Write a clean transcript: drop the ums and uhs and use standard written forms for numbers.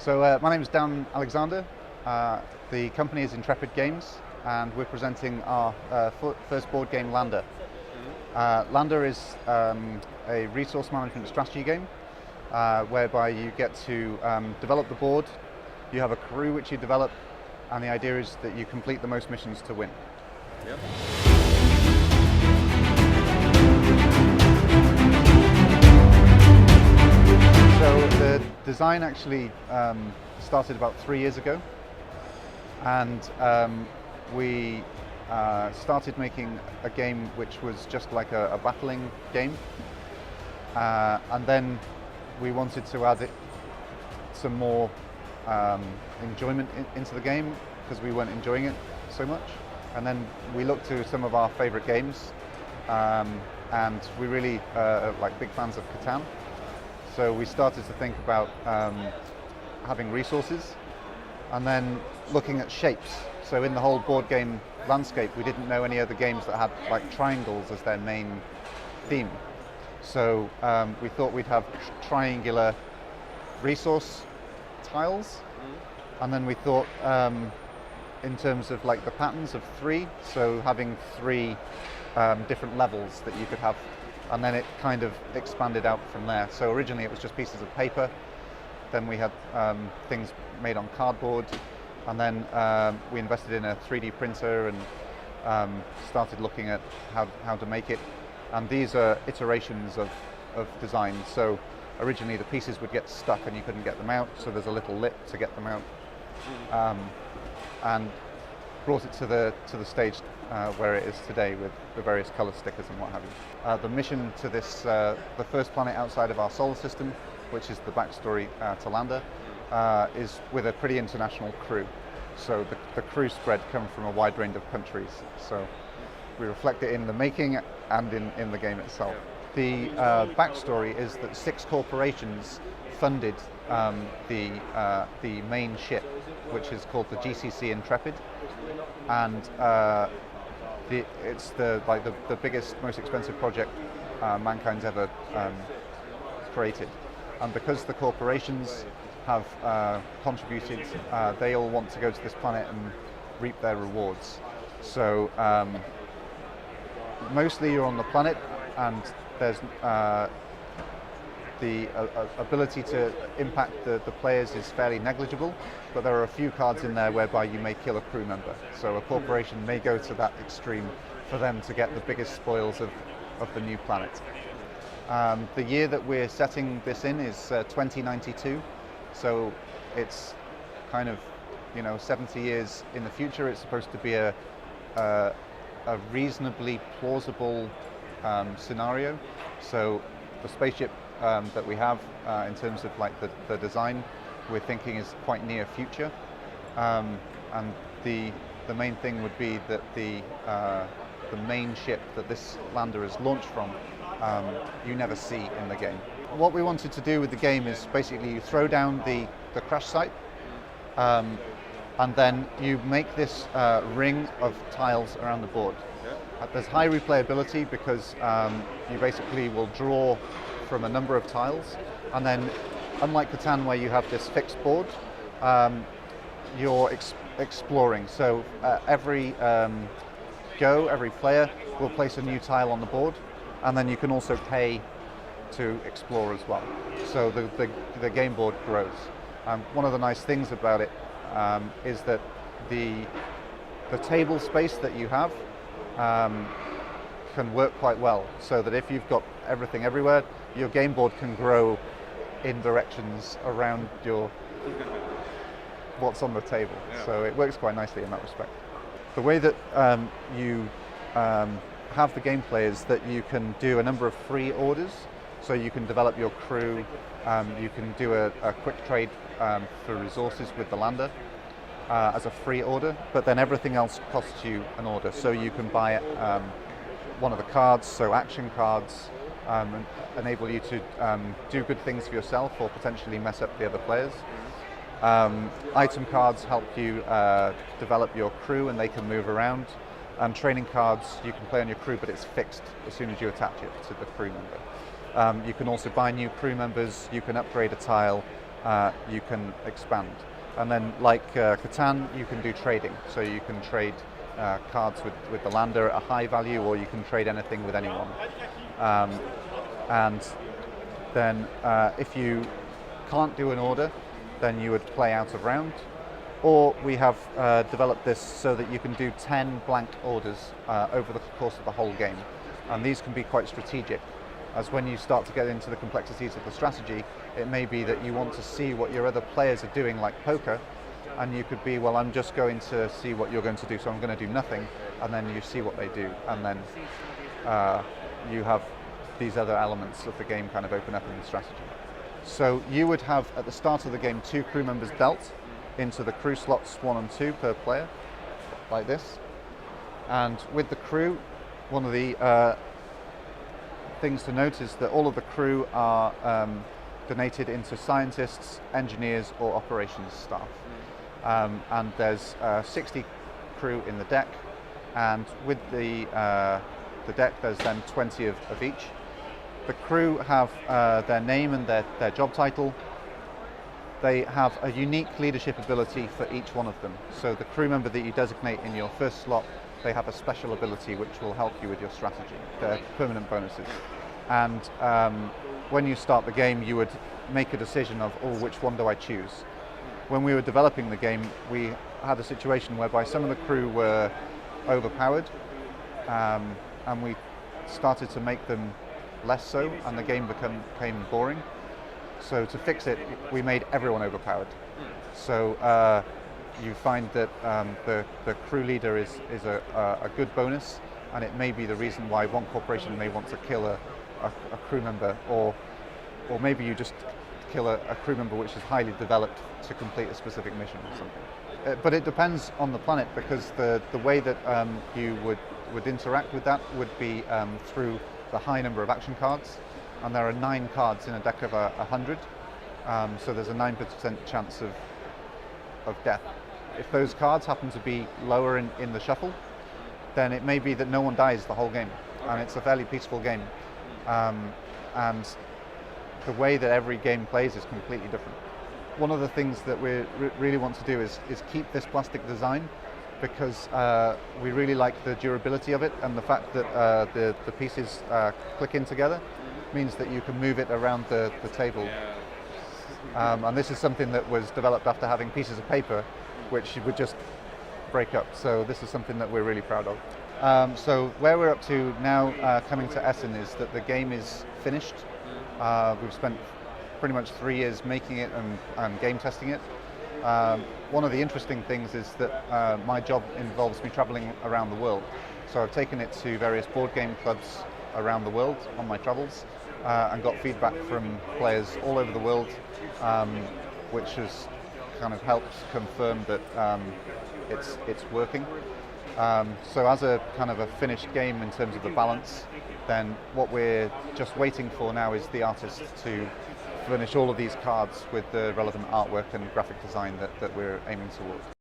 My name is Dan Alexander. The company is Intrepid Games, and we're presenting our first board game, Lander. Lander is a resource management strategy game whereby you get to develop the board, you have a crew which you develop, and the idea is that you complete the most missions to win. Yep. So the design actually started about 3 years ago, and we started making a game which was just like a battling game, and then we wanted to add some more enjoyment into the game because we weren't enjoying it so much. And then we looked to some of our favorite games, and we really are like big fans of Catan. So we started to think about having resources and then looking at shapes. So in the whole board game landscape, we didn't know any other games that had like triangles as their main theme. So we thought we'd have triangular resource tiles, and then we thought in terms of like the patterns of 3, so having 3 different levels that you could have, and then it kind of expanded out from there. So originally it was just pieces of paper, then we had things made on cardboard, and then we invested in a 3D printer and started looking at how to make it. And these are iterations of design. So originally the pieces would get stuck and you couldn't get them out, so there's a little lip to get them out, and brought it to the stage where it is today with the various color stickers and what have you. The mission to this, the first planet outside of our solar system, which is the backstory to Lander, is with a pretty international crew. So the crew spread come from a wide range of countries. So we reflect it in the making and in the game itself. The backstory is that 6 corporations funded the main ship, which is called the GCC Intrepid, and it's the biggest, most expensive project mankind's ever created. And because the corporations have contributed, they all want to go to this planet and reap their rewards. So mostly you're on the planet, and there's the ability to impact the players is fairly negligible, but there are a few cards in there whereby you may kill a crew member. So a corporation may go to that extreme for them to get the biggest spoils of the new planet. The year that we're setting this in is 2092, so it's kind of 70 years in the future. It's supposed to be a reasonably plausible scenario. So the spaceship that we have in terms of like the design, we're thinking is quite near future, and the main thing would be that the main ship that this lander is launched from, you never see in the game. What we wanted to do with the game is basically you throw down the crash site, and then you make this ring of tiles around the board. There's high replayability because you basically will draw from a number of tiles, and then unlike Catan where you have this fixed board, you're exploring. So every player will place a new tile on the board, and then you can also pay to explore as well. So the game board grows. One of the nice things about it is that the table space that you have can work quite well, so that if you've got everything everywhere, your game board can grow in directions around what's on the table. Yeah. So it works quite nicely in that respect. The way that you have the gameplay is that you can do a number of free orders. So you can develop your crew, you can do a quick trade for resources with the lander as a free order, but then everything else costs you an order. So you can buy one of the cards, so action cards, enable you to do good things for yourself or potentially mess up the other players. Item cards help you develop your crew and they can move around. And training cards, you can play on your crew, but it's fixed as soon as you attach it to the crew member. You can also buy new crew members, you can upgrade a tile, you can expand. And then like Catan, you can do trading. So you can trade cards with the lander at a high value, or you can trade anything with anyone. And then if you can't do an order, then you would play out of round. Or we have developed this so that you can do 10 blank orders over the course of the whole game. And these can be quite strategic, as when you start to get into the complexities of the strategy, it may be that you want to see what your other players are doing, like poker, and you could be, well, I'm just going to see what you're going to do, so I'm going to do nothing, and then you see what they do, and then you have these other elements of the game kind of open up in the strategy. So you would have, at the start of the game, 2 crew members dealt into the crew slots 1 and 2 per player, like this. And with the crew, one of the things to note is that all of the crew are donated into scientists, engineers, or operations staff. And there's 60 crew in the deck, and with the deck there's then 20 of each. The crew have their name and their job title. They have a unique leadership ability for each one of them. So the crew member that you designate in your first slot, they have a special ability which will help you with your strategy. They're permanent bonuses. And when you start the game, you would make a decision of, oh, which one do I choose? When we were developing the game, we had a situation whereby some of the crew were overpowered, and we started to make them less so, and the game became boring. So to fix it, we made everyone overpowered. So you find that the crew leader is a good bonus, and it may be the reason why one corporation may want to kill a crew member, or maybe you just kill a crew member which is highly developed to complete a specific mission or something. But it depends on the planet, because the way that you would interact with that would be through the high number of action cards, and there are 9 cards in a deck of 100, so there's a 9% chance of death. If those cards happen to be lower in the shuffle, then it may be that no one dies the whole game, and it's a fairly peaceful game. And the way that every game plays is completely different. One of the things that we really want to do is keep this plastic design, because we really like the durability of it, and the fact that the pieces click in together means that you can move it around the table. And this is something that was developed after having pieces of paper which would just break up. So this is something that we're really proud of. So where we're up to now, coming to Essen, is that the game is finished. We've spent pretty much 3 years making it and game testing it. One of the interesting things is that my job involves me traveling around the world. So I've taken it to various board game clubs around the world on my travels, and got feedback from players all over the world, which has kind of helped confirm that it's working. So as a kind of a finished game in terms of the balance, then what we're just waiting for now is the artist to furnish all of these cards with the relevant artwork and graphic design that we're aiming towards.